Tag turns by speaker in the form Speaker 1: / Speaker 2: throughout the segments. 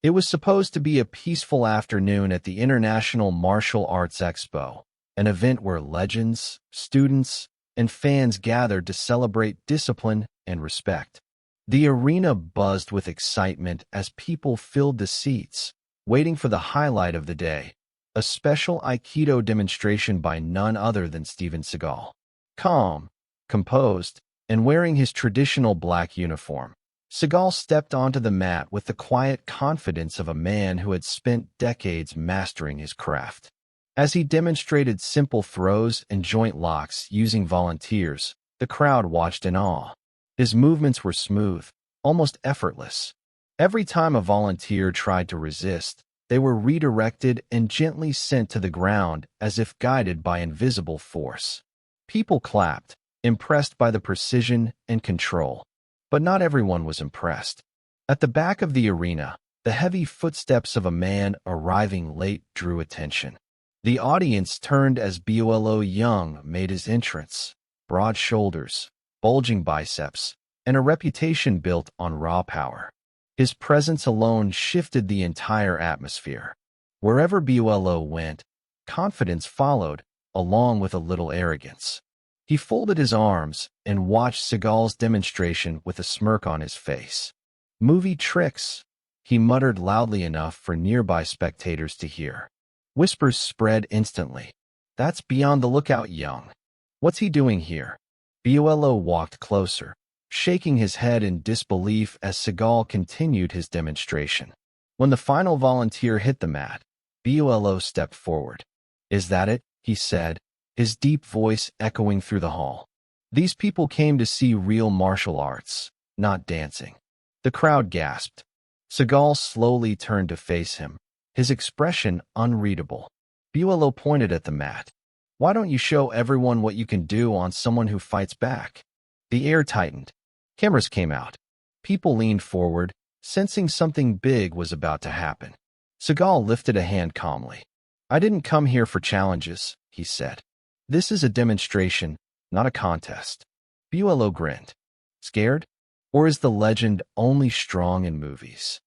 Speaker 1: It was supposed to be a peaceful afternoon at the International Martial Arts Expo, an event where legends, students, and fans gathered to celebrate discipline and respect. The arena buzzed with excitement as people filled the seats, waiting for the highlight of the day, a special Aikido demonstration by none other than Steven Seagal. Calm, composed, and wearing his traditional black uniform, Seagal stepped onto the mat with the quiet confidence of a man who had spent decades mastering his craft. As he demonstrated simple throws and joint locks using volunteers, the crowd watched in awe. His movements were smooth, almost effortless. Every time a volunteer tried to resist, they were redirected and gently sent to the ground as if guided by invisible force. People clapped, impressed by the precision and control. But not everyone was impressed. At the back of the arena, the heavy footsteps of a man arriving late drew attention. The audience turned as Bolo Yeung made his entrance. Broad shoulders, bulging biceps, and a reputation built on raw power. His presence alone shifted the entire atmosphere. Wherever Bolo went, confidence followed, along with a little arrogance. He folded his arms and watched Seagal's demonstration with a smirk on his face. "Movie tricks," he muttered loudly enough for nearby spectators to hear. Whispers spread instantly. "That's beyond the lookout, Young. What's he doing here?" Bolo walked closer, shaking his head in disbelief as Seagal continued his demonstration. When the final volunteer hit the mat, Bolo stepped forward. "Is that it?" he said, his deep voice echoing through the hall. "These people came to see real martial arts, not dancing." The crowd gasped. Seagal slowly turned to face him, his expression unreadable. Bolo pointed at the mat. "Why don't you show everyone what you can do on someone who fights back?" The air tightened. Cameras came out. People leaned forward, sensing something big was about to happen. Seagal lifted a hand calmly. "I didn't come here for challenges," he said. "This is a demonstration, not a contest." Bolo grinned. "Scared? Or is the legend only strong in movies?"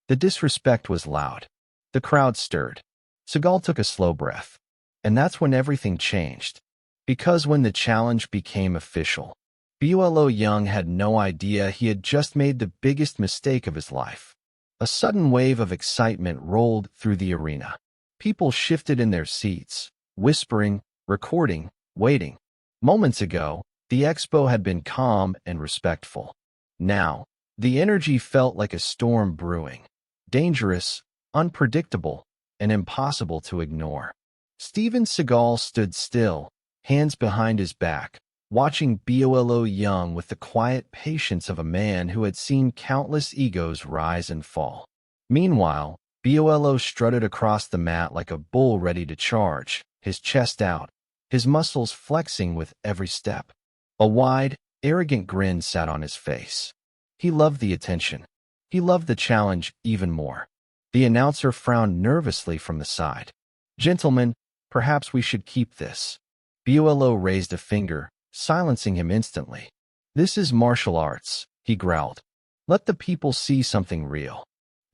Speaker 1: The disrespect was loud. The crowd stirred. Seagal took a slow breath. And that's when everything changed. Because when the challenge became official, Bolo Yeung had no idea he had just made the biggest mistake of his life. A sudden wave of excitement rolled through the arena. People shifted in their seats, whispering, recording, waiting. Moments ago, the expo had been calm and respectful. Now, the energy felt like a storm brewing. Dangerous, unpredictable, and impossible to ignore. Steven Seagal stood still, hands behind his back, watching Bolo Yeung with the quiet patience of a man who had seen countless egos rise and fall. Meanwhile, Bolo strutted across the mat like a bull ready to charge, his chest out, his muscles flexing with every step. A wide, arrogant grin sat on his face. He loved the attention. He loved the challenge even more. The announcer frowned nervously from the side. "Gentlemen, perhaps we should keep this." Bolo raised a finger, silencing him instantly. "This is martial arts," he growled. "Let the people see something real."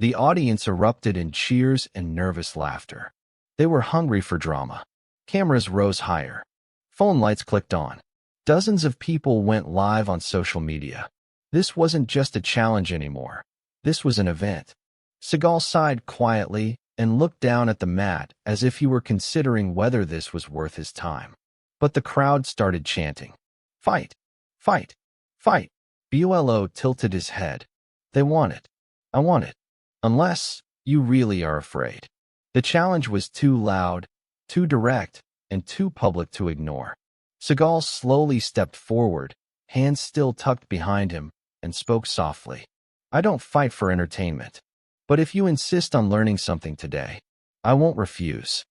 Speaker 1: The audience erupted in cheers and nervous laughter. They were hungry for drama. Cameras rose higher. Phone lights clicked on. Dozens of people went live on social media. This wasn't just a challenge anymore. This was an event. Seagal sighed quietly and looked down at the mat as if he were considering whether this was worth his time. But the crowd started chanting, "Fight! Fight! Fight!" Bolo tilted his head. "They want it. I want it. Unless you really are afraid." The challenge was too loud, too direct, and too public to ignore. Seagal slowly stepped forward, hands still tucked behind him, and spoke softly. "I don't fight for entertainment. But if you insist on learning something today, I won't refuse."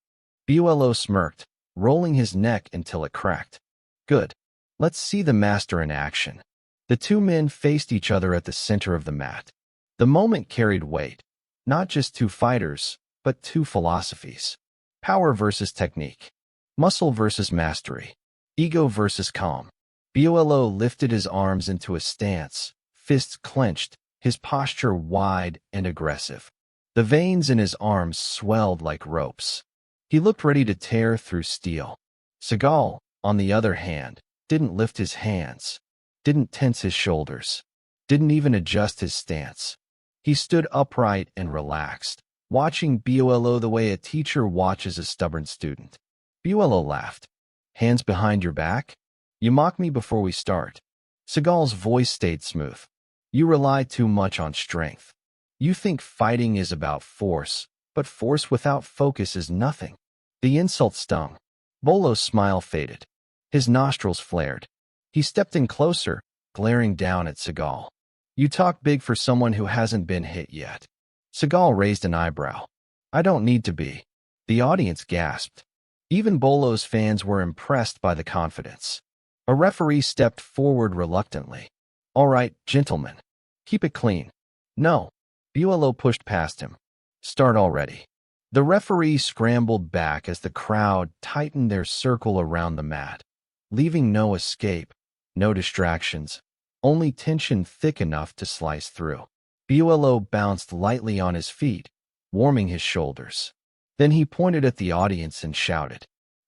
Speaker 1: Bolo smirked, rolling his neck until it cracked. "Good. Let's see the master in action." The two men faced each other at the center of the mat. The moment carried weight. Not just two fighters, but two philosophies. Power versus technique. Muscle versus mastery. Ego versus calm. Bolo lifted his arms into a stance, fists clenched, his posture wide and aggressive. The veins in his arms swelled like ropes. He looked ready to tear through steel. Seagal, on the other hand, didn't lift his hands, didn't tense his shoulders, didn't even adjust his stance. He stood upright and relaxed, watching Bolo the way a teacher watches a stubborn student. Bolo laughed. Hands behind your back? You mock me before we start. Seagal's voice stayed smooth. You rely too much on strength. You think fighting is about force, but force without focus is nothing. The insult stung. Bolo's smile faded. His nostrils flared. He stepped in closer, glaring down at Seagal. You talk big for someone who hasn't been hit yet. Seagal raised an eyebrow. I don't need to be. The audience gasped. Even Bolo's fans were impressed by the confidence. A referee stepped forward reluctantly. All right, gentlemen. Keep it clean. No. Bolo pushed past him. Start already. The referee scrambled back as the crowd tightened their circle around the mat, leaving no escape, no distractions, only tension thick enough to slice through. Bolo bounced lightly on his feet, warming his shoulders. Then he pointed at the audience and shouted,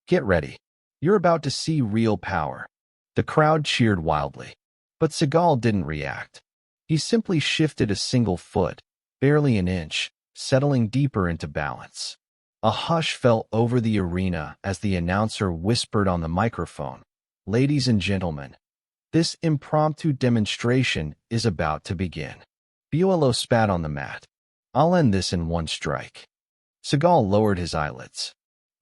Speaker 1: Get ready. You're about to see real power. The crowd cheered wildly. But Seagal didn't react. He simply shifted a single foot, barely an inch, settling deeper into balance. A hush fell over the arena as the announcer whispered on the microphone, Ladies and gentlemen, this impromptu demonstration is about to begin. Bolo spat on the mat. I'll end this in one strike. Seagal lowered his eyelids.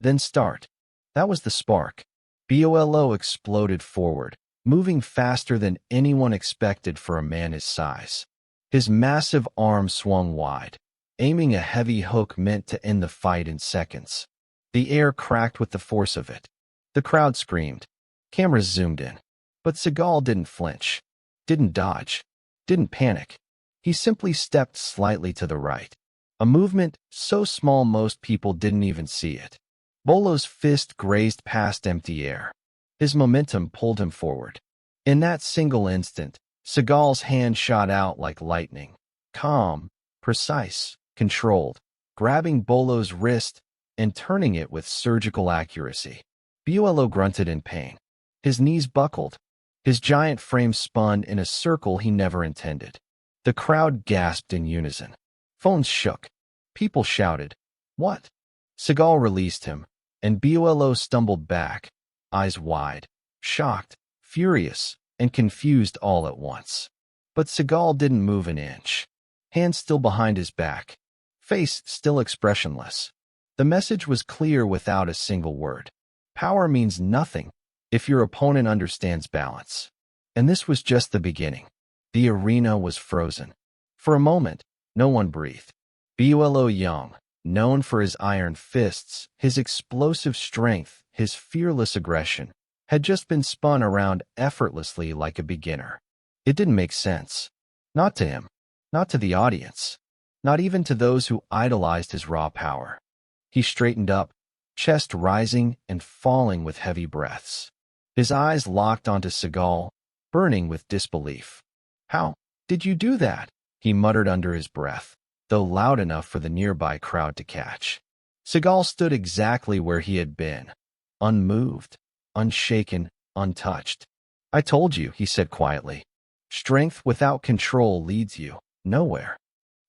Speaker 1: Then start. That was the spark. Bolo exploded forward, moving faster than anyone expected for a man his size. His massive arm swung wide, aiming a heavy hook meant to end the fight in seconds. The air cracked with the force of it. The crowd screamed. Cameras zoomed in. But Seagal didn't flinch, didn't dodge, didn't panic. He simply stepped slightly to the right, a movement so small most people didn't even see it. Bolo's fist grazed past empty air. His momentum pulled him forward. In that single instant, Seagal's hand shot out like lightning, calm, precise, controlled, grabbing Bolo's wrist and turning it with surgical accuracy. Bolo grunted in pain. His knees buckled. His giant frame spun in a circle he never intended. The crowd gasped in unison. Phones shook. People shouted, What? Seagal released him, and Bolo stumbled back, eyes wide, shocked, furious, and confused all at once. But Seagal didn't move an inch. Hands still behind his back, face still expressionless. The message was clear without a single word. Power means nothing if your opponent understands balance. And this was just the beginning. The arena was frozen. For a moment, no one breathed. Bolo Yeung, known for his iron fists, his explosive strength, his fearless aggression, had just been spun around effortlessly like a beginner. It didn't make sense. Not to him, not to the audience, not even to those who idolized his raw power. He straightened up, chest rising and falling with heavy breaths. His eyes locked onto Seagal, burning with disbelief. How did you do that? He muttered under his breath, though loud enough for the nearby crowd to catch. Seagal stood exactly where he had been, unmoved, unshaken, untouched. I told you, he said quietly. Strength without control leads you nowhere.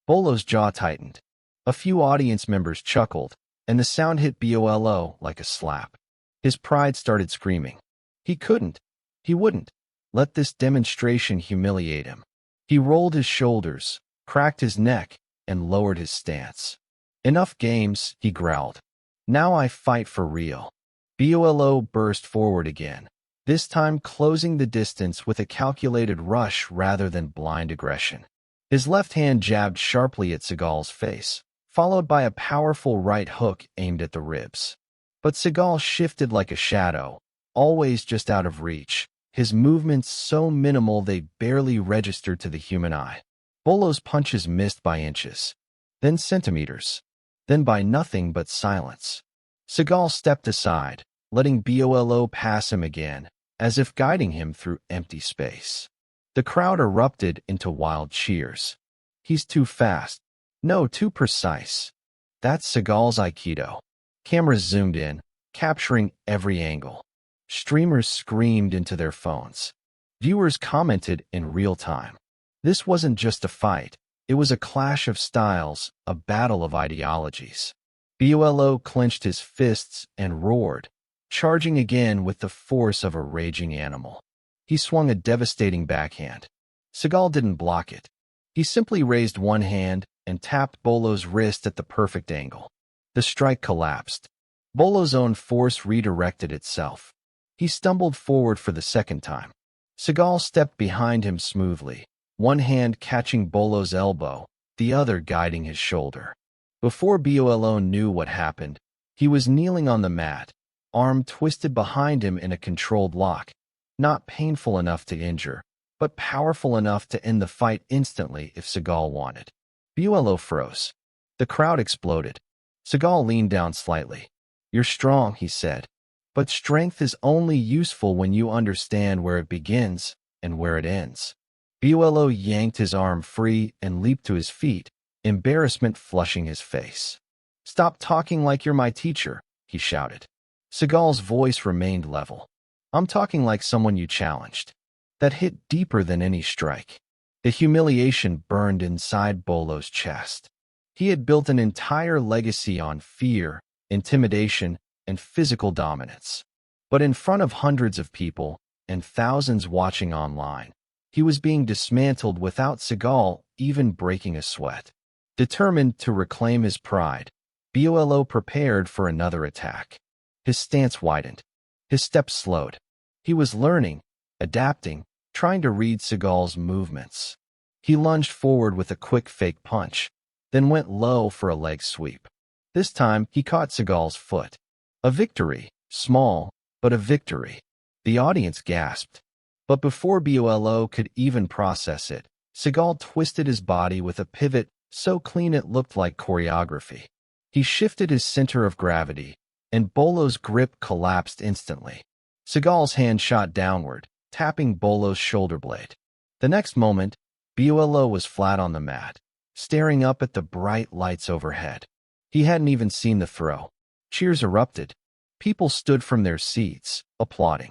Speaker 1: Bolo's jaw tightened. A few audience members chuckled, and the sound hit Bolo like a slap. His pride started screaming. He wouldn't let this demonstration humiliate him. He rolled his shoulders, cracked his neck, and lowered his stance. Enough games, he growled. Now I fight for real. Bolo burst forward again, this time closing the distance with a calculated rush rather than blind aggression. His left hand jabbed sharply at Seagal's face, followed by a powerful right hook aimed at the ribs. But Seagal shifted like a shadow, always just out of reach, his movements so minimal they barely registered to the human eye. Bolo's punches missed by inches, then centimeters, then by nothing but silence. Seagal stepped aside, letting Bolo pass him again, as if guiding him through empty space. The crowd erupted into wild cheers. He's too fast. No, too precise. That's Seagal's Aikido. Cameras zoomed in, capturing every angle. Streamers screamed into their phones. Viewers commented in real time. This wasn't just a fight. It was a clash of styles, a battle of ideologies. Bolo clenched his fists and roared, charging again with the force of a raging animal. He swung a devastating backhand. Seagal didn't block it. He simply raised one hand and tapped Bolo's wrist at the perfect angle. The strike collapsed. Bolo's own force redirected itself. He stumbled forward for the second time. Seagal stepped behind him smoothly, one hand catching Bolo's elbow, the other guiding his shoulder. Before Bolo knew what happened, he was kneeling on the mat, arm twisted behind him in a controlled lock, not painful enough to injure, but powerful enough to end the fight instantly if Seagal wanted. Bolo froze. The crowd exploded. Seagal leaned down slightly. "You're strong," he said. "But strength is only useful when you understand where it begins and where it ends." Bolo yanked his arm free and leaped to his feet, embarrassment flushing his face. "Stop talking like you're my teacher," he shouted. Seagal's voice remained level. "I'm talking like someone you challenged." That hit deeper than any strike. The humiliation burned inside Bolo's chest. He had built an entire legacy on fear, intimidation, and physical dominance. But in front of hundreds of people and thousands watching online, he was being dismantled without Seagal even breaking a sweat. Determined to reclaim his pride, Bolo prepared for another attack. His stance widened. His steps slowed. He was learning, adapting, trying to read Seagal's movements. He lunged forward with a quick fake punch, then went low for a leg sweep. This time, he caught Seagal's foot. A victory, small, but a victory. The audience gasped. But before Bolo could even process it, Seagal twisted his body with a pivot so clean it looked like choreography. He shifted his center of gravity, and Bolo's grip collapsed instantly. Seagal's hand shot downward, tapping Bolo's shoulder blade. The next moment, Bolo was flat on the mat, staring up at the bright lights overhead. He hadn't even seen the throw. Cheers erupted. People stood from their seats, applauding.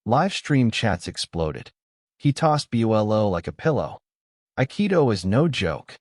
Speaker 1: Live stream chats exploded. He tossed Bolo like a pillow. "Aikido is no joke.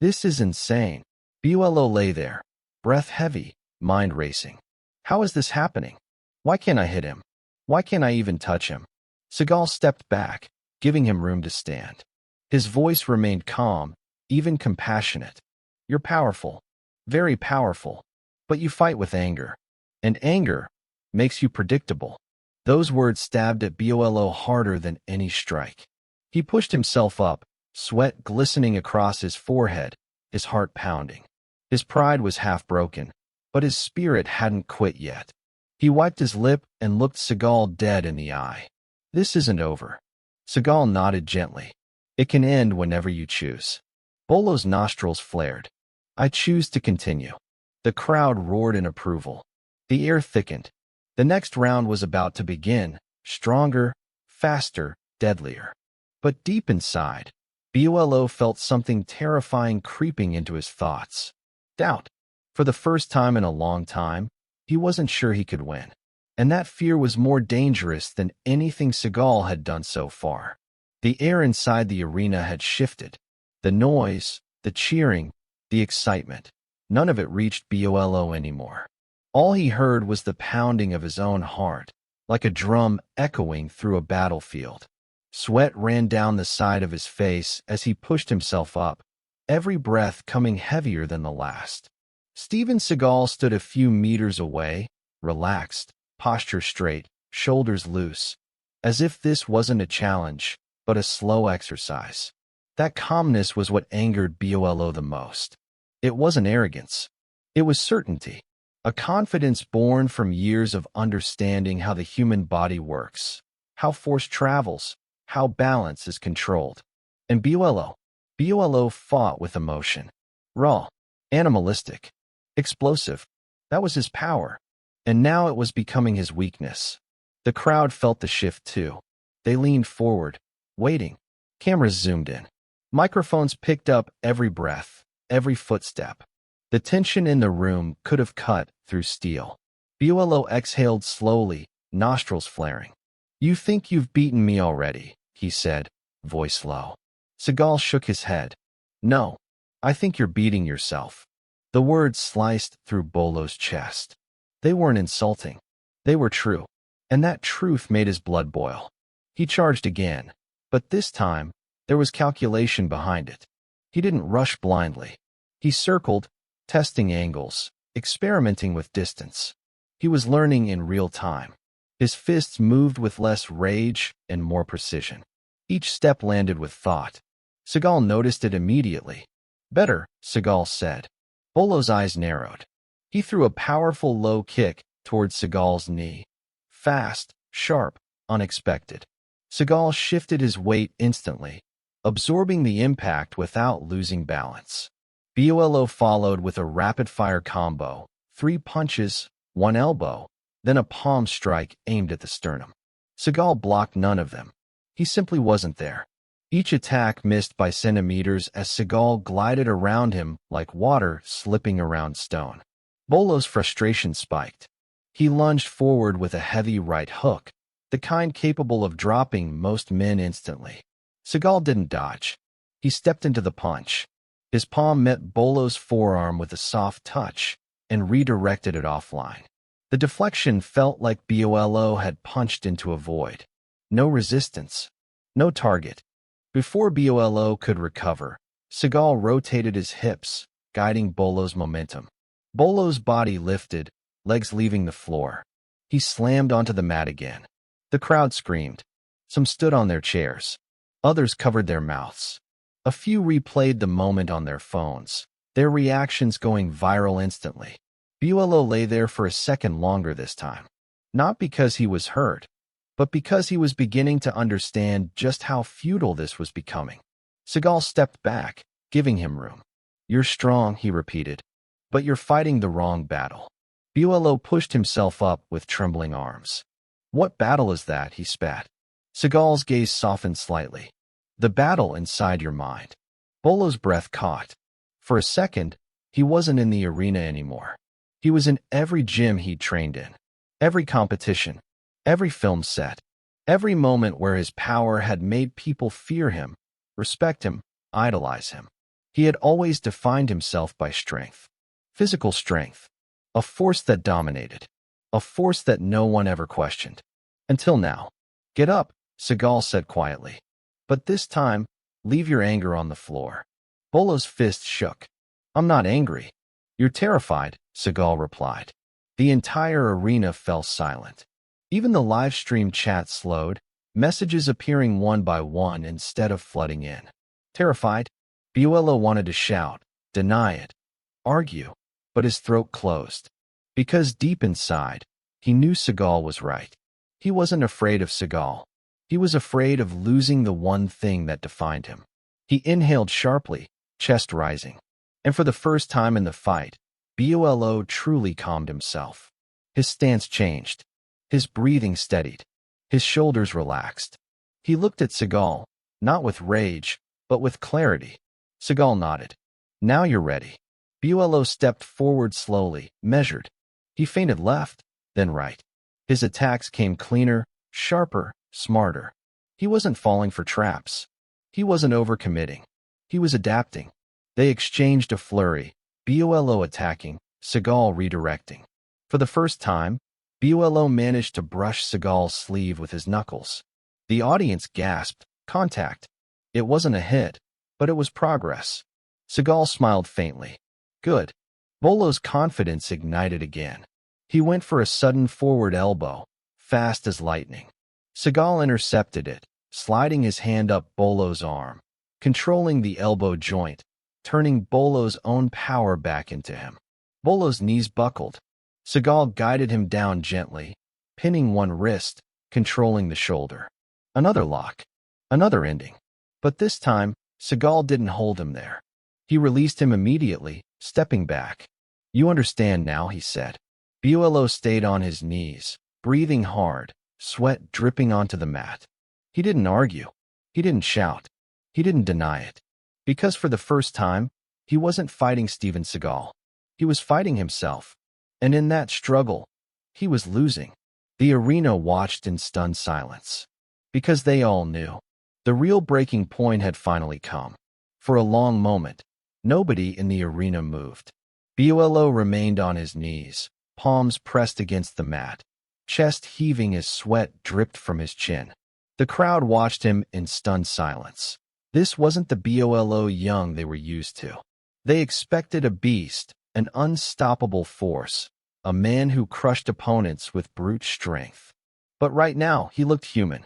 Speaker 1: This is insane." Bolo lay there, breath heavy, mind racing. "How is this happening? Why can't I hit him? Why can't I even touch him?" Seagal stepped back, giving him room to stand. His voice remained calm, even compassionate. "You're powerful, very powerful, but you fight with anger. And anger makes you predictable." Those words stabbed at Bolo harder than any strike. He pushed himself up, sweat glistening across his forehead, his heart pounding. His pride was half broken, but his spirit hadn't quit yet. He wiped his lip and looked Seagal dead in the eye. "This isn't over." Seagal nodded gently. "It can end whenever you choose." Bolo's nostrils flared. "I choose to continue." The crowd roared in approval. The air thickened. The next round was about to begin, stronger, faster, deadlier. But deep inside, Bolo felt something terrifying creeping into his thoughts. Doubt. For the first time in a long time, he wasn't sure he could win. And that fear was more dangerous than anything Seagal had done so far. The air inside the arena had shifted. The noise, the cheering, the excitement, none of it reached Bolo anymore. All he heard was the pounding of his own heart, like a drum echoing through a battlefield. Sweat ran down the side of his face as he pushed himself up, every breath coming heavier than the last. Steven Seagal stood a few meters away, relaxed, posture straight, shoulders loose, as if this wasn't a challenge, but a slow exercise. That calmness was what angered Bolo the most. It wasn't arrogance. It was certainty. A confidence born from years of understanding how the human body works, how force travels, how balance is controlled. And Bolo fought with emotion. Raw, animalistic, explosive. That was his power. And now it was becoming his weakness. The crowd felt the shift too. They leaned forward, waiting. Cameras zoomed in. Microphones picked up every breath, every footstep. The tension in the room could have cut through steel. Bolo exhaled slowly, nostrils flaring. "You think you've beaten me already," he said, voice low. Seagal shook his head. "No, I think you're beating yourself." The words sliced through Bolo's chest. They weren't insulting. They were true. And that truth made his blood boil. He charged again, but this time, there was calculation behind it. He didn't rush blindly. He circled, testing angles, experimenting with distance. He was learning in real time. His fists moved with less rage and more precision. Each step landed with thought. Seagal noticed it immediately. "Better," Seagal said. Bolo's eyes narrowed. He threw a powerful low kick towards Seagal's knee. Fast, sharp, unexpected. Seagal shifted his weight instantly, absorbing the impact without losing balance. Bolo followed with a rapid-fire combo, 3 punches, 1 elbow, then a palm strike aimed at the sternum. Seagal blocked none of them. He simply wasn't there. Each attack missed by centimeters as Seagal glided around him like water slipping around stone. Bolo's frustration spiked. He lunged forward with a heavy right hook, the kind capable of dropping most men instantly. Seagal didn't dodge. He stepped into the punch. His palm met Bolo's forearm with a soft touch and redirected it offline. The deflection felt like Bolo had punched into a void. No resistance. No target. Before Bolo could recover, Seagal rotated his hips, guiding Bolo's momentum. Bolo's body lifted, legs leaving the floor. He slammed onto the mat again. The crowd screamed. Some stood on their chairs. Others covered their mouths. A few replayed the moment on their phones, their reactions going viral instantly. Bolo lay there for a second longer this time. Not because he was hurt, but because he was beginning to understand just how futile this was becoming. Seagal stepped back, giving him room. "You're strong," he repeated, "but you're fighting the wrong battle." Bolo pushed himself up with trembling arms. "What battle is that?" he spat. Seagal's gaze softened slightly. "The battle inside your mind." Bolo's breath caught. For a second, he wasn't in the arena anymore. He was in every gym he'd trained in, every competition, every film set, every moment where his power had made people fear him, respect him, idolize him. He had always defined himself by strength. Physical strength. A force that dominated. A force that no one ever questioned. Until now. "Get up," Seagal said quietly. "But this time, leave your anger on the floor." Bolo's fist shook. "I'm not angry." "You're terrified," Seagal replied. The entire arena fell silent. Even the live stream chat slowed, messages appearing one by one instead of flooding in. Terrified? Bolo wanted to shout, deny it, argue, but his throat closed. Because deep inside, he knew Seagal was right. He wasn't afraid of Seagal. He was afraid of losing the one thing that defined him. He inhaled sharply, chest rising. And for the first time in the fight, Bolo truly calmed himself. His stance changed. His breathing steadied. His shoulders relaxed. He looked at Seagal, not with rage, but with clarity. Seagal nodded. "Now you're ready." Bolo stepped forward slowly, measured. He feinted left, then right. His attacks came cleaner, sharper, smarter. He wasn't falling for traps. He wasn't overcommitting. He was adapting. They exchanged a flurry, Bolo attacking, Seagal redirecting. For the first time, Bolo managed to brush Seagal's sleeve with his knuckles. The audience gasped, contact. It wasn't a hit, but it was progress. Seagal smiled faintly. Good. Bolo's confidence ignited again. He went for a sudden forward elbow, fast as lightning. Seagal intercepted it, sliding his hand up Bolo's arm, controlling the elbow joint, turning Bolo's own power back into him. Bolo's knees buckled. Seagal guided him down gently, pinning one wrist, controlling the shoulder. Another lock. Another ending. But this time, Seagal didn't hold him there. He released him immediately, stepping back. "You understand now," he said. Bolo stayed on his knees, breathing hard, sweat dripping onto the mat. He didn't argue. He didn't shout. He didn't deny it. Because for the first time, He wasn't fighting Steven Seagal. He was fighting himself. And in that struggle, he was losing. The arena watched in stunned silence. Because they all knew. The real breaking point had finally come. For a long moment, nobody in the arena moved. Bolo remained on his knees, palms pressed against the mat, chest heaving as sweat dripped from his chin. The crowd watched him in stunned silence. This wasn't the Bolo Yeung they were used to. They expected a beast, an unstoppable force, a man who crushed opponents with brute strength. But right now, he looked human.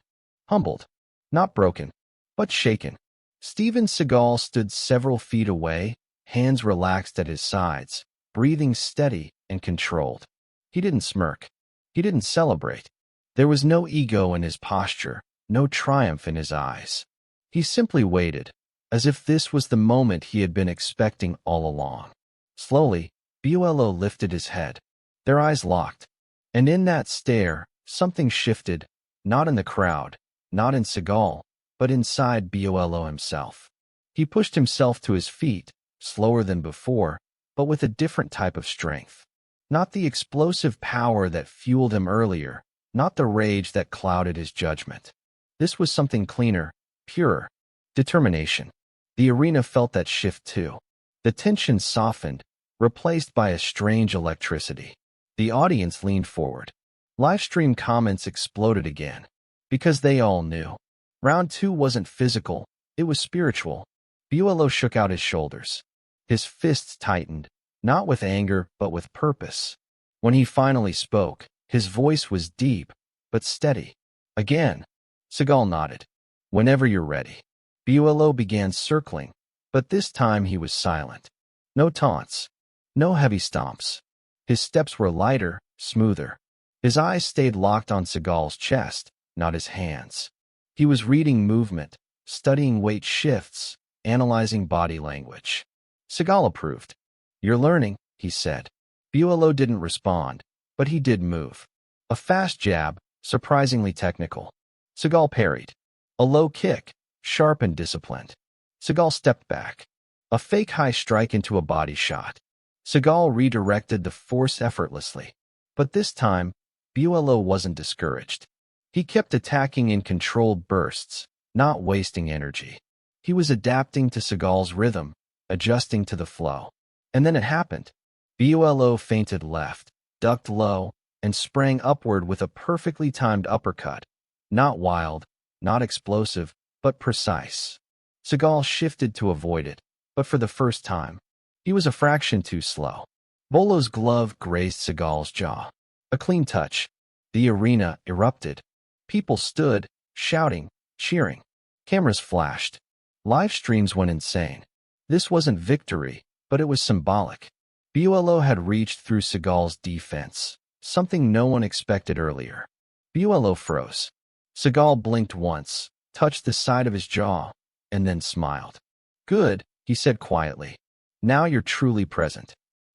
Speaker 1: Humbled. Not broken, but shaken. Steven Seagal stood several feet away, hands relaxed at his sides, breathing steady and controlled. He didn't smirk. He didn't celebrate. There was no ego in his posture, no triumph in his eyes. He simply waited, as if this was the moment he had been expecting all along. Slowly, Bolo lifted his head. Their eyes locked. And in that stare, something shifted, not in the crowd, not in Seagal, but inside Bolo himself. He pushed himself to his feet, slower than before, but with a different type of strength. Not the explosive power that fueled him earlier, not the rage that clouded his judgment. This was something cleaner, purer. Determination. The arena felt that shift too. The tension softened, replaced by a strange electricity. The audience leaned forward. Livestream comments exploded again. Because they all knew. Round 2 wasn't physical, it was spiritual. Bolo shook out his shoulders. His fists tightened, not with anger, but with purpose. When he finally spoke, his voice was deep, but steady. Again. Seagal nodded. Whenever you're ready. Bolo began circling, but this time he was silent. No taunts. No heavy stomps. His steps were lighter, smoother. His eyes stayed locked on Seagal's chest, not his hands. He was reading movement, studying weight shifts, analyzing body language. Seagal approved. You're learning, he said. Bolo didn't respond, but he did move. A fast jab, surprisingly technical. Seagal parried. A low kick, sharp and disciplined. Seagal stepped back. A fake high strike into a body shot. Seagal redirected the force effortlessly. But this time, Bolo wasn't discouraged. He kept attacking in controlled bursts, not wasting energy. He was adapting to Seagal's rhythm, adjusting to the flow. And then it happened. Bolo feinted left, ducked low, and sprang upward with a perfectly timed uppercut. Not wild, not explosive, but precise. Seagal shifted to avoid it, but for the first time, he was a fraction too slow. Bolo's glove grazed Seagal's jaw. A clean touch. The arena erupted. People stood, shouting, cheering. Cameras flashed. Live streams went insane. This wasn't victory, but it was symbolic. Bolo had reached through Seagal's defense, something no one expected earlier. Bolo froze. Seagal blinked once, touched the side of his jaw, and then smiled. Good, he said quietly. Now you're truly present.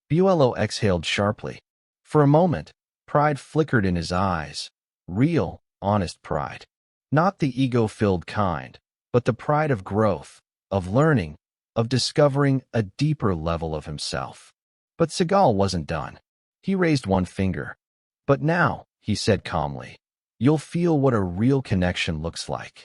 Speaker 1: Bolo exhaled sharply. For a moment, pride flickered in his eyes. Real, honest pride. Not the ego-filled kind, but the pride of growth, of learning, of discovering a deeper level of himself. But Seagal wasn't done. He raised one finger. But now, he said calmly, you'll feel what a real connection looks like.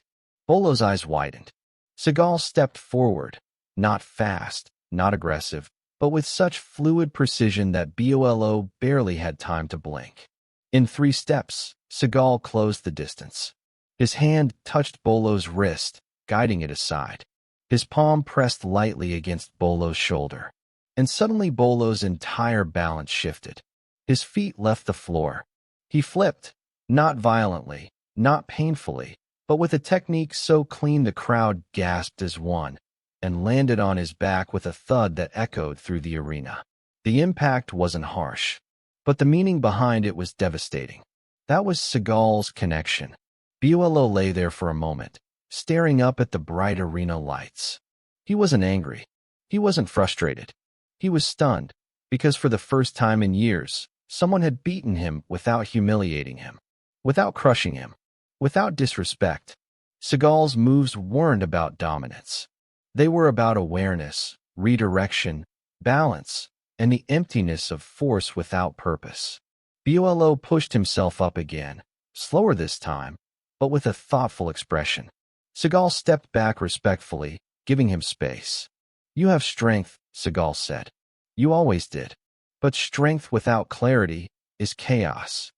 Speaker 1: Bolo's eyes widened. Seagal stepped forward, not fast, not aggressive, but with such fluid precision that Bolo barely had time to blink. In 3 steps, Seagal closed the distance. His hand touched Bolo's wrist, guiding it aside. His palm pressed lightly against Bolo's shoulder. And suddenly Bolo's entire balance shifted. His feet left the floor. He flipped, not violently, not painfully, but with a technique so clean the crowd gasped as one, and landed on his back with a thud that echoed through the arena. The impact wasn't harsh, but the meaning behind it was devastating. That was Seagal's connection. Bolo lay there for a moment, staring up at the bright arena lights. He wasn't angry. He wasn't frustrated. He was stunned, because for the first time in years, someone had beaten him without humiliating him, without crushing him, without disrespect. Seagal's moves weren't about dominance. They were about awareness, redirection, balance, and the emptiness of force without purpose. Bolo pushed himself up again, slower this time, but with a thoughtful expression. Seagal stepped back respectfully, giving him space. "You have strength," Seagal said. "You always did. But strength without clarity is chaos."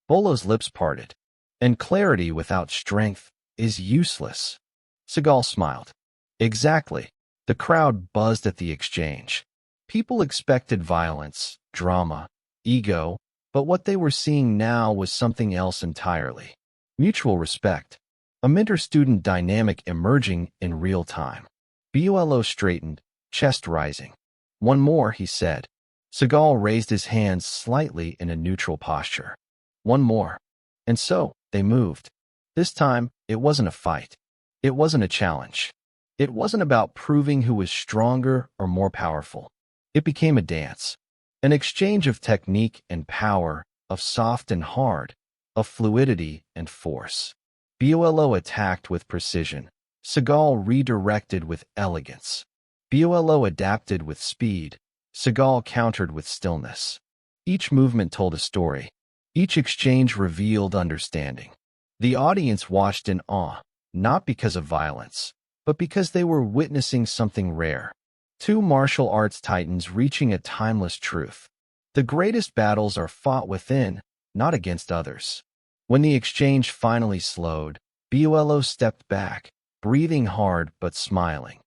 Speaker 1: Bolo's lips parted. "And clarity without strength is useless." Seagal smiled. "Exactly." The crowd buzzed at the exchange. People expected violence, drama, ego, but what they were seeing now was something else entirely. Mutual respect. A mentor-student dynamic emerging in real time. Bolo straightened, chest rising. "One more," he said. Seagal raised his hands slightly in a neutral posture. "One more." And so, they moved. This time, it wasn't a fight. It wasn't a challenge. It wasn't about proving who was stronger or more powerful. It became a dance. An exchange of technique and power, of soft and hard, of fluidity and force. Bolo attacked with precision. Seagal redirected with elegance. Bolo adapted with speed. Seagal countered with stillness. Each movement told a story. Each exchange revealed understanding. The audience watched in awe, not because of violence, but because they were witnessing something rare. Two martial arts titans reaching a timeless truth. The greatest battles are fought within, not against others. When the exchange finally slowed, Bolo stepped back, breathing hard but smiling.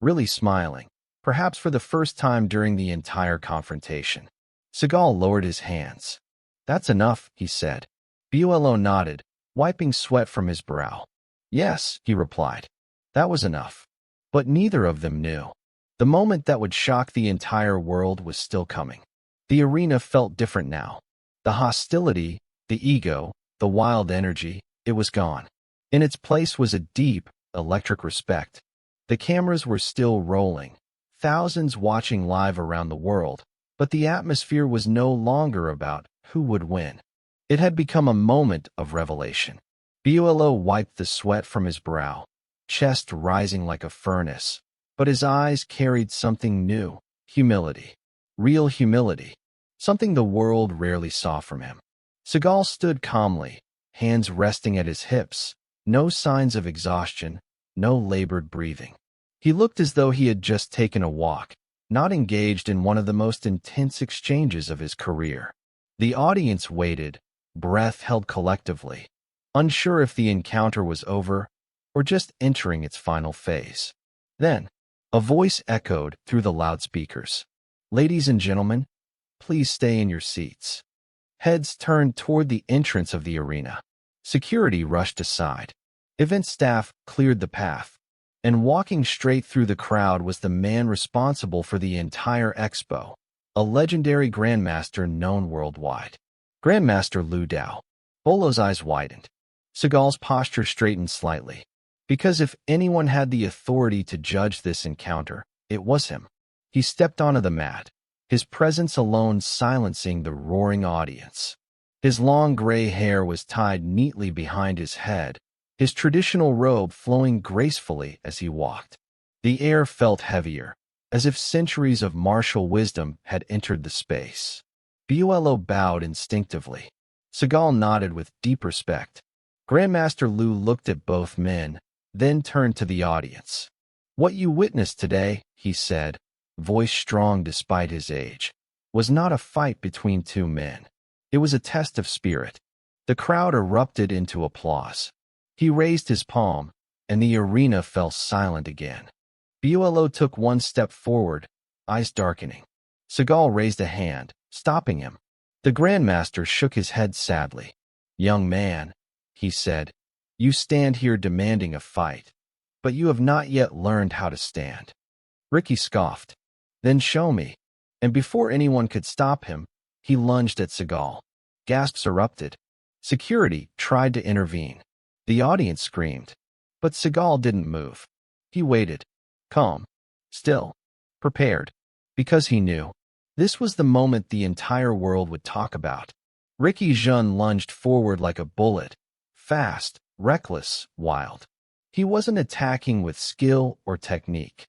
Speaker 1: Really smiling, perhaps for the first time during the entire confrontation. Seagal lowered his hands. "That's enough," he said. Bolo nodded, wiping sweat from his brow. "Yes," he replied. "That was enough." But neither of them knew. The moment that would shock the entire world was still coming. The arena felt different now. The hostility, the ego, the wild energy, it was gone. In its place was a deep, electric respect. The cameras were still rolling, thousands watching live around the world, but the atmosphere was no longer about who would win. It had become a moment of revelation. Bolo wiped the sweat from his brow, chest rising like a furnace, but his eyes carried something new, humility. Real humility. Something the world rarely saw from him. Seagal stood calmly, hands resting at his hips, no signs of exhaustion, no labored breathing. He looked as though he had just taken a walk, not engaged in one of the most intense exchanges of his career. The audience waited, breath held collectively, unsure if the encounter was over or just entering its final phase. Then, a voice echoed through the loudspeakers. "Ladies and gentlemen, please stay in your seats." Heads turned toward the entrance of the arena. Security rushed aside. Event staff cleared the path. And walking straight through the crowd was the man responsible for the entire expo, a legendary grandmaster known worldwide. Grandmaster Liu Dao. Bolo's eyes widened. Seagal's posture straightened slightly. Because if anyone had the authority to judge this encounter, it was him. He stepped onto the mat, his presence alone silencing the roaring audience. His long gray hair was tied neatly behind his head, his traditional robe flowing gracefully as he walked. The air felt heavier, as if centuries of martial wisdom had entered the space. Bolo bowed instinctively. Seagal nodded with deep respect. Grandmaster Liu looked at both men, then turned to the audience. "What you witnessed today," he said, voice strong despite his age, "was not a fight between two men. It was a test of spirit." The crowd erupted into applause. He raised his palm, and the arena fell silent again. Bolo took one step forward, eyes darkening. Seagal raised a hand, stopping him. The Grandmaster shook his head sadly. "Young man," he said, "you stand here demanding a fight, but you have not yet learned how to stand." Ricky scoffed. "Then show me." And before anyone could stop him, he lunged at Seagal. Gasps erupted. Security tried to intervene. The audience screamed. But Seagal didn't move. He waited, calm, still, prepared, because he knew this was the moment the entire world would talk about. Ricky Jun lunged forward like a bullet, fast, reckless, wild. He wasn't attacking with skill or technique.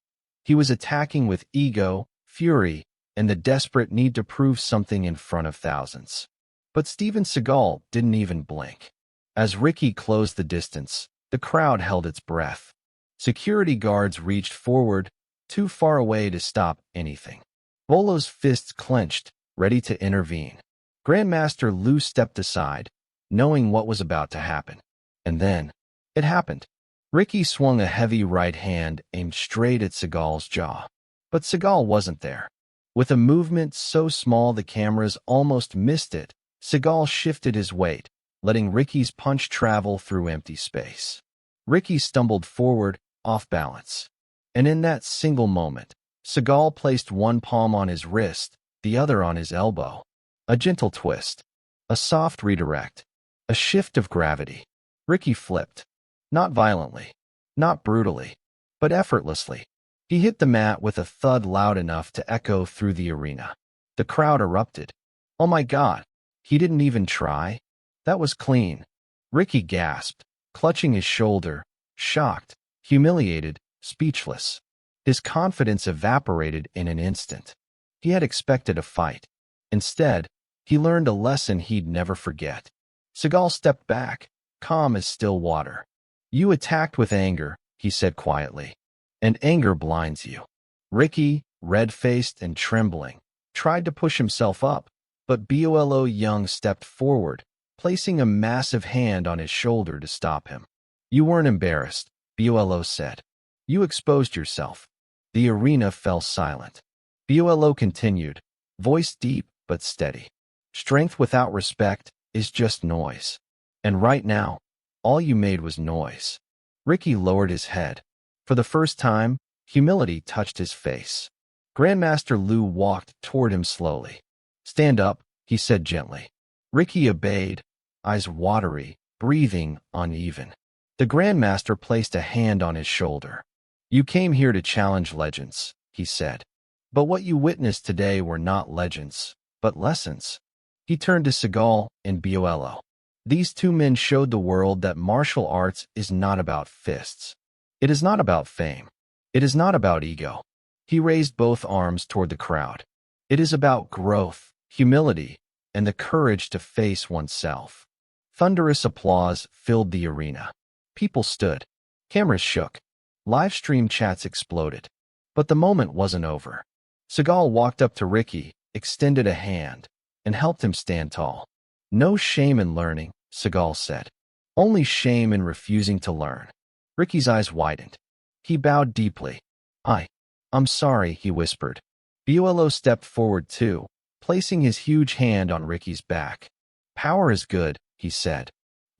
Speaker 1: He was attacking with ego, fury, and the desperate need to prove something in front of thousands. But Steven Seagal didn't even blink. As Ricky closed the distance, the crowd held its breath. Security guards reached forward, too far away to stop anything. Bolo's fists clenched, ready to intervene. Grandmaster Lu stepped aside, knowing what was about to happen. And then, it happened. Ricky swung a heavy right hand aimed straight at Seagal's jaw. But Seagal wasn't there. With a movement so small the cameras almost missed it, Seagal shifted his weight, letting Ricky's punch travel through empty space. Ricky stumbled forward, off balance. And in that single moment, Seagal placed one palm on his wrist, the other on his elbow. A gentle twist. A soft redirect. A shift of gravity. Ricky flipped. Not violently. Not brutally. But effortlessly. He hit the mat with a thud loud enough to echo through the arena. The crowd erupted. Oh my God. He didn't even try? That was clean. Ricky gasped, clutching his shoulder, shocked, humiliated, speechless. His confidence evaporated in an instant. He had expected a fight. Instead, he learned a lesson he'd never forget. Seagal stepped back, calm as still water. You attacked with anger, he said quietly. And anger blinds you. Ricky, red-faced and trembling, tried to push himself up, but Bolo Yeung stepped forward, placing a massive hand on his shoulder to stop him. You weren't embarrassed, Bolo said. You exposed yourself. The arena fell silent. Bolo continued, voice deep but steady. Strength without respect is just noise. And right now, all you made was noise. Ricky lowered his head. For the first time, humility touched his face. Grandmaster Lu walked toward him slowly. Stand up, he said gently. Ricky obeyed, eyes watery, breathing uneven. The Grandmaster placed a hand on his shoulder. You came here to challenge legends, he said. But what you witnessed today were not legends, but lessons. He turned to Seagal and Bolo. These two men showed the world that martial arts is not about fists. It is not about fame. It is not about ego. He raised both arms toward the crowd. It is about growth, humility, and the courage to face oneself. Thunderous applause filled the arena. People stood. Cameras shook. Live stream chats exploded. But the moment wasn't over. Seagal walked up to Ricky, extended a hand, and helped him stand tall. No shame in learning, Seagal said. Only shame in refusing to learn. Ricky's eyes widened. He bowed deeply. I'm sorry, he whispered. Bolo stepped forward too, placing his huge hand on Ricky's back. Power is good, he said.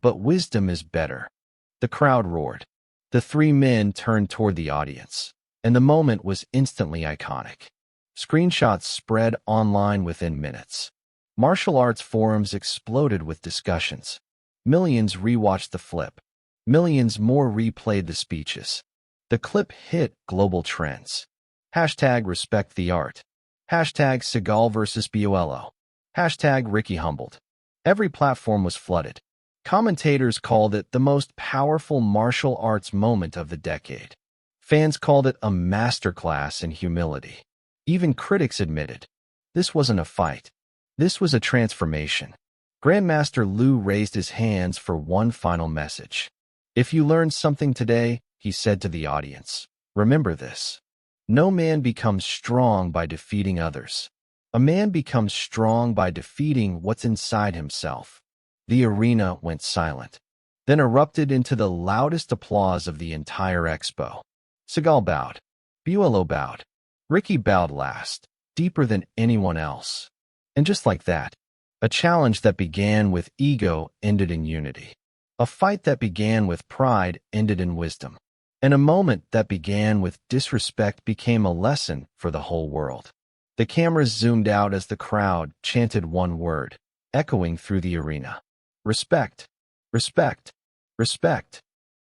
Speaker 1: But wisdom is better. The crowd roared. The three men turned toward the audience, and the moment was instantly iconic. Screenshots spread online within minutes. Martial arts forums exploded with discussions. Millions rewatched the flip. Millions more replayed the speeches. The clip hit global trends. Hashtag respect the art. Hashtag Seagal versus Bolo. Hashtag Ricky humbled. Every platform was flooded. Commentators called it the most powerful martial arts moment of the decade. Fans called it a masterclass in humility. Even critics admitted, this wasn't a fight. This was a transformation. Grandmaster Lu raised his hands for one final message. If you learned something today, he said to the audience, remember this. No man becomes strong by defeating others. A man becomes strong by defeating what's inside himself. The arena went silent, then erupted into the loudest applause of the entire expo. Seagal bowed. Bolo bowed. Ricky bowed last, deeper than anyone else. And just like that, a challenge that began with ego ended in unity. A fight that began with pride ended in wisdom. And a moment that began with disrespect became a lesson for the whole world. The cameras zoomed out as the crowd chanted one word, echoing through the arena. Respect. Respect. Respect.